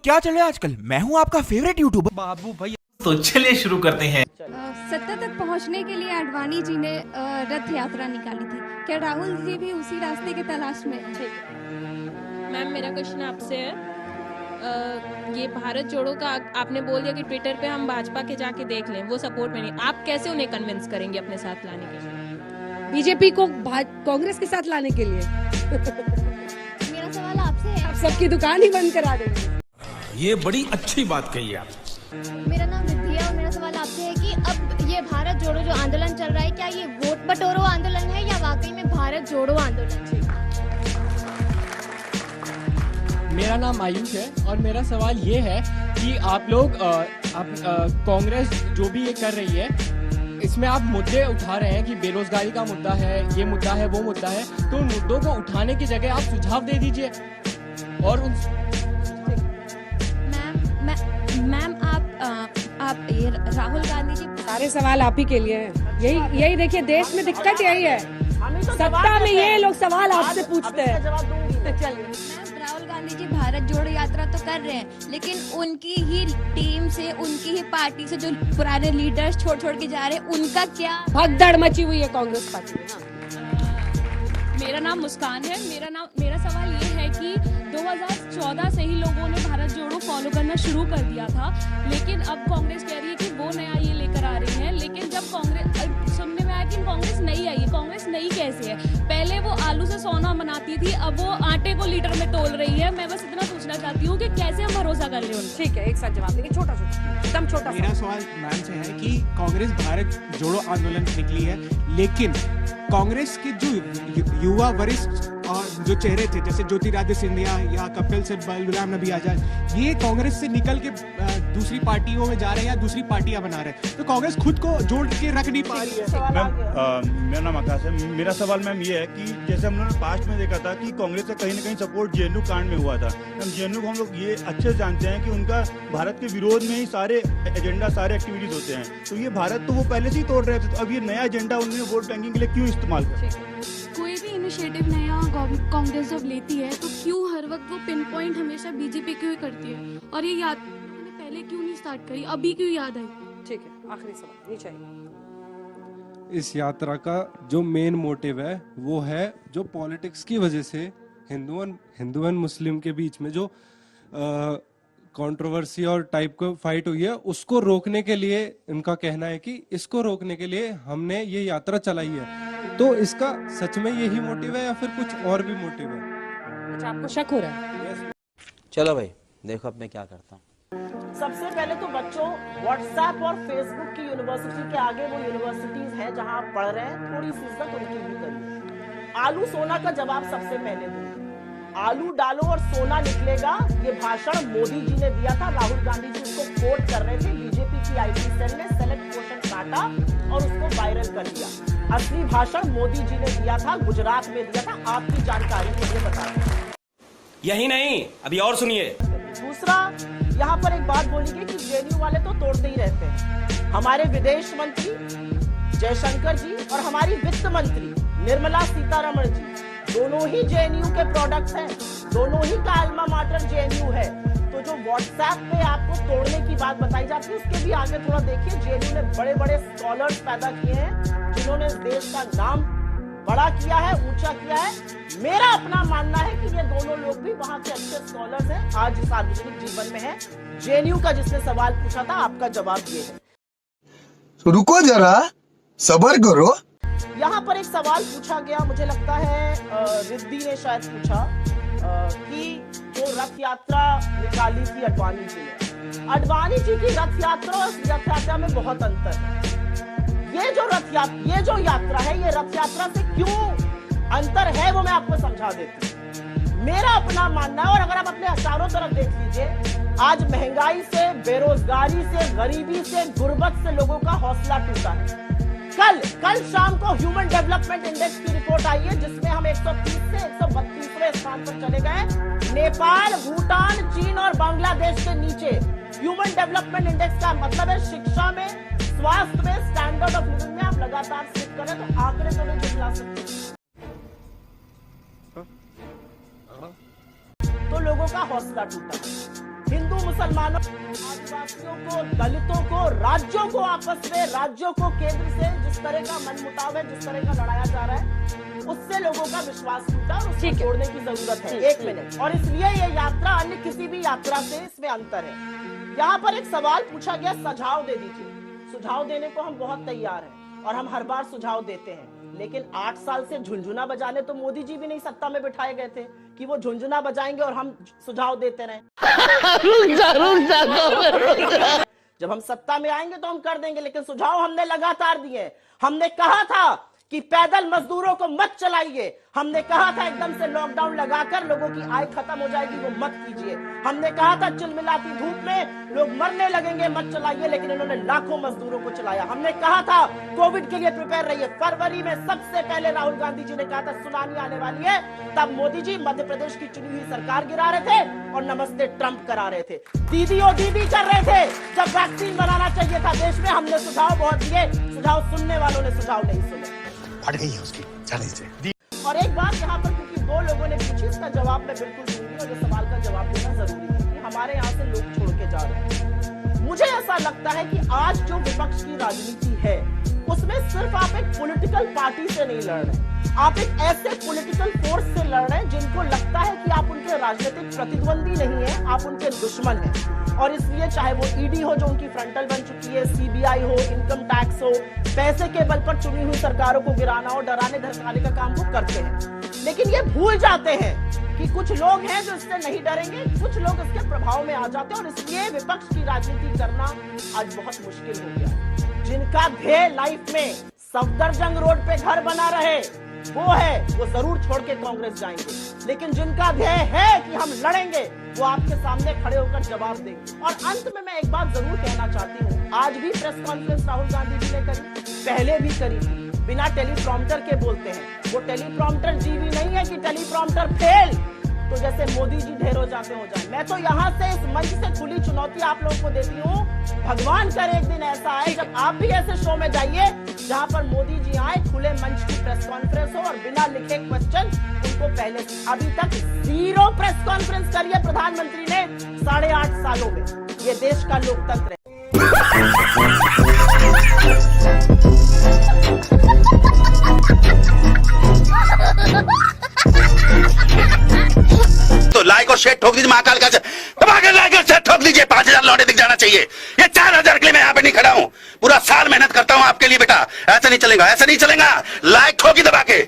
क्या चल रहा है आजकल? मैं हूँ आपका फेवरेट यूट्यूबर बाबू भाई। तो चलिए शुरू करते हैं। सत्ता तक पहुंचने के लिए आडवाणी जी ने रथ यात्रा निकाली थी। क्या राहुल जी भी उसी रास्ते की तलाश में हैं? मैम मेरा क्वेश्चन आपसे है, ये भारत जोड़ो का आपने बोल दिया कि ट्विटर पे हम भाजपा के जाके देख लें, वो सपोर्ट में नहीं, आप कैसे उन्हें कन्विंस करेंगे अपने साथ लाने के लिए? बीजेपी को कांग्रेस के साथ लाने के लिए मेरा सवाल आपसे है, आप सबकी दुकान ही बंद करा देंगे। ये बड़ी अच्छी बात कही आप। मेरा नाम निधि है और मेरा सवाल आपसे है कि अब ये भारत जोड़ो जो आंदोलन चल रहा है, क्या ये वोट बटोरो आंदोलन है या वाकई में भारत जोड़ो आंदोलन है? मेरा नाम आयुष है और मेरा सवाल ये है कि आप लोग कांग्रेस जो भी ये कर रही है, इसमें आप मुद्दे उठा रहे हैं कि बेरोजगारी का मुद्दा है, ये मुद्दा है, वो मुद्दा है, तो उन मुद्दों को उठाने की जगह आप सुझाव दे दीजिए। और उन मैम आप ये राहुल गांधी जी, सारे सवाल आप ही के लिए हैं। यही देखिए, देश में दिक्कत यही है, सत्ता में ये लोग सवाल आपसे पूछते हैं। चलिए, राहुल गांधी जी भारत जोड़ो यात्रा तो कर रहे हैं, लेकिन उनकी ही टीम से, उनकी ही पार्टी से जो पुराने लीडर्स छोड़ के जा रहे हैं, उनका क्या भगदड़ मची हुई है कांग्रेस पार्टी में। मेरा नाम मुस्कान है। मेरा सवाल ये है कि 2014 से ही लोगों ने भारत जोड़ो फॉलो करना शुरू कर दिया था, लेकिन अब कांग्रेस कह रही है कि वो नया ये लेकर आ रही है। लेकिन जब कांग्रेस सुनने में आया कि कांग्रेस नई आई है, कांग्रेस नई कैसे है? पहले वो आलू से सोना बनाती थी, अब वो आटे को लीटर में तोल रही है। मैं बस इतना पूछना चाहती हूँ कि कैसे हम भरोसा कर ले उन? ठीक है, एक साथ जवाब देंगे, छोटा एकदम छोटा। मेरा सवाल मैम से है कि कांग्रेस भारत जोड़ो आंदोलन निकली है, लेकिन कांग्रेस के जो युवा वरिष्ठ और जो चेहरे थे, जैसे ज्योतिरादित्य सिंधिया या कपिल सिब्बल, गुलाम नबी आजाद, ये कांग्रेस से निकल के दूसरी पार्टियों में जा रहे हैं या दूसरी पार्टियां बना रहे हैं, तो कांग्रेस खुद को जोड़ के रख नहीं पा रही है। मैम मेरा नाम आकाश है। मेरा सवाल मैम ये है कि जैसे हम लोगों ने पास्ट में देखा था कि कांग्रेस का कहीं ना कहीं सपोर्ट जेएनयू कांड में हुआ था। मैम जेएनयू को हम लोग ये अच्छे से जानते हैं कि उनका भारत के विरोध में ही सारे एजेंडा, सारे एक्टिविटीज होते हैं, तो ये भारत तो वो पहले से ही तोड़ रहे थे, तो अब ये नया एजेंडा उन्होंने वोट बैंकिंग के लिए क्यों इस्तेमाल कर? कोई भी इनिशिएटिव नया कांग्रेस जब लेती है तो क्यों हर वक्त वो पिन पॉइंट हमेशा बीजेपी क्यों करती है, और ये याद मैंने पहले क्यों नहीं स्टार्ट करी, अभी क्यों याद आई? ठीक है, आखिरी सवाल नहीं चाहिए। इस यात्रा का जो मेन मोटिव है वो है जो पॉलिटिक्स की वजह से हिंदू एंड मुस्लिम के बीच में जो कंट्रोवर्सी और टाइप का फाइट हुई है, उसको रोकने के लिए इनका कहना है कि इसको रोकने के लिए हमने ये यात्रा चलाई है। तो इसका सच में यही मोटिव है या फिर कुछ और भी मोटिव है? अच्छा, आपको शक हो रहा है? चलो भाई देखो अब मैं क्या करता हूँ। सबसे पहले तो बच्चों, व्हाट्सएप और फेसबुक की यूनिवर्सिटी के आगे वो यूनिवर्सिटीज हैं जहां आप पढ़ रहे हैं, थोड़ी सी इज्जत उनकी भी करिए। आलू सोना का जवाब सबसे पहले दो। आलू डालो और सोना निकलेगा, ये भाषण मोदी जी ने दिया था, राहुल गांधी जी उसको कोट कर रहे थे। बीजेपी की आईटी सेल ने सेलेक्ट पोर्शन काटा और उसको वायरल कर दिया। असली भाषण मोदी जी ने दिया था, गुजरात में दिया था। आपकी जानकारी मुझे बता दें। यही नहीं, अभी और सुनिए। दूसरा, यहाँ पर एक बात बोली गई कि जेएनयू वाले तो तोड़ते ही रहते हैं। हमारे विदेश मंत्री जयशंकर जी और हमारी वित्त मंत्री निर्मला सीतारमण जी दोनों ही जेएनयू के प्रोडक्ट्स हैं, दोनों ही का अल्मा माटर जेएनयू है। तो जो व्हाट्सएप पे आपको तोड़ने की बात बताई जाती है, उसके भी आगे थोड़ा देखिए। जेएनयू ने बड़े बड़े स्कॉलर्स पैदा किए हैं जिन्होंने देश का नाम बड़ा किया है, ऊंचा किया है। मेरा अपना मानना है कि ये दोनों लोग भी वहां के अच्छे स्कॉलर्स हैं, आज सार्वजनिक जीवन में है। जेएनयू का जिसने सवाल पूछा था, आपका जवाब ये है। तो रुको जरा, सब्र करो। यहाँ पर एक सवाल पूछा गया, मुझे लगता है रिद्धि ने शायद पूछा कि जो रथ यात्रा निकाली थी अडवाणी जी ने, अडवाणी जी की रथ यात्रा और रथ यात्रा में बहुत अंतर है। ये जो यात्रा है, ये रथ यात्रा से क्यों अंतर है वो मैं आपको समझा देती हूँ। मेरा अपना मानना है, और अगर आप अपने चारों तरफ देख लीजिए, आज महंगाई से, बेरोजगारी से, गरीबी से, गुर्बत से लोगों का हौसला टूटा है। कल शाम को ह्यूमन डेवलपमेंट इंडेक्स की रिपोर्ट आई है, जिसमें हम 130 से 132वें स्थान पर चले गए। नेपाल, भूटान, चीन और बांग्लादेश के नीचे। ह्यूमन डेवलपमेंट इंडेक्स का मतलब है शिक्षा में, स्वास्थ्य में, स्टैंडर्ड ऑफ लिविंग में आप लगातार स्लिप करें तो आंकड़े तो नहीं झुकला सकते। तो लोगों का हौसला टूटा। हिंदू मुसलमानों, आदिवासियों को, दलितों को, राज्यों को आपस में, राज्यों को केंद्र से जिस तरह का मनमुटाव है, जिस तरह का लड़ाया जा रहा है, उससे लोगों का विश्वास टूटा और उसको जोड़ने की जरूरत है। 1 मिनट। और इसलिए ये यात्रा अन्य किसी भी यात्रा से इसमें अंतर है। यहाँ पर एक सवाल पूछा गया, सुझाव दे दीजिए। सुझाव देने को हम बहुत तैयार हैं और हम हर बार सुझाव देते हैं, लेकिन 8 साल से झुंझुना बजाने तो मोदी जी भी नहीं सत्ता में बिठाए गए थे कि वो झुंझुना बजाएंगे और हम सुझाव देते रहे। जब हम सत्ता में आएंगे तो हम कर देंगे, लेकिन सुझाव हमने लगातार दिए। हमने कहा था कि पैदल मजदूरों को मत चलाइए, हमने कहा था एकदम से लॉकडाउन लगाकर लोगों की आय खत्म हो जाएगी, वो मत कीजिए। हमने कहा था चिलमिलाती धूप में लोग मरने लगेंगे, मत चलाइए, लेकिन इन्होंने लाखों मजदूरों को चलाया। हमने कहा था कोविड के लिए प्रिपेयर रहिए। फरवरी में सबसे पहले राहुल गांधी जी ने कहा था सुनामी आने वाली है, तब मोदी जी मध्य प्रदेश की चुनी हुई सरकार गिरा रहे थे और नमस्ते ट्रंप करा रहे थे, दीदी ओ दीदी कर रहे थे। जब वैक्सीन बनाना चाहिए था देश में, हमने सुझाव बहुत दिए, सुझाव सुनने वालों ने सुझाव नहीं सुने। फट गई है उसकी, चलिए से। और एक बात यहाँ पर, क्योंकि 2 लोगों ने पूछी, इसका जवाब मैं बिल्कुल दूंगी और जो सवाल का जवाब देना जरूरी है कि हमारे यहाँ से लोग छोड़ के जा रहे हैं। मुझे ऐसा लगता है कि आज जो विपक्ष की राजनीति है उसमें सिर्फ आप एक पॉलिटिकल पार्टी से नहीं लड़ रहे, आप एक ऐसे पॉलिटिकल फोर्स से लड़ रहे हैं जिनको लगता है कि आप उनके राजनीतिक प्रतिद्वंदी नहीं है, आप उनके दुश्मन हैं। और इसलिए चाहे वो ईडी हो जो उनकी फ्रंटल बन चुकी है, सीबीआई हो, इनकम टैक्स हो, पैसे के बल पर चुनी हुई सरकारों को गिराना और डराने धमकाने का काम वो करते हैं। लेकिन ये भूल जाते हैं कि कुछ लोग हैं जो इससे नहीं डरेंगे, कुछ लोग इसके प्रभाव में आ जाते हैं और इसलिए विपक्ष की राजनीति करना आज बहुत मुश्किल हो गया। जिनका ध्येय लाइफ में सफदरजंग रोड पे घर बना रहे वो है, वो जरूर छोड़ के कांग्रेस जाएंगे, लेकिन जिनका ध्येय है कि हम लड़ेंगे वो आपके सामने खड़े होकर जवाब देंगे। और अंत में मैं एक बात जरूर कहना चाहती हूँ, आज भी प्रेस कॉन्फ्रेंस राहुल गांधी जी ने करी, पहले भी करी थी, बिना टेलीप्रॉम्प्टर के बोलते हैं। वो टेलीप्रॉम्प्टर जीवी नहीं है कि टेलीप्रॉम्प्टर फेल तो जैसे मोदी जी ढेर हो जाते हो जाए। मैं तो यहाँ से इस मंच से खुली चुनौती आप लोगों को देती हूँ, भगवान करे एक दिन ऐसा आए जब आप भी ऐसे शो में जाइए जहाँ पर मोदी जी आए, खुले मंच की प्रेस कॉन्फ्रेंस हो और बिना लिखे क्वेश्चन उनको पहले। अभी तक 0 प्रेस कॉन्फ्रेंस करी है प्रधानमंत्री ने 8.5 सालों में। ये देश का लोकतंत्र है। तो लाइक और शेयर ठोक दीजिए, महाकाल का दबाकर लाइक और शेयर ठोक दीजिए। 5000 लौटे दिख जाना चाहिए। ये 4000 के लिए मैं यहाँ पे नहीं खड़ा हूँ, पूरा साल मेहनत करता हूँ आपके लिए बेटा। ऐसा नहीं चलेगा, ऐसा नहीं चलेगा। लाइक ठोकी दबा के।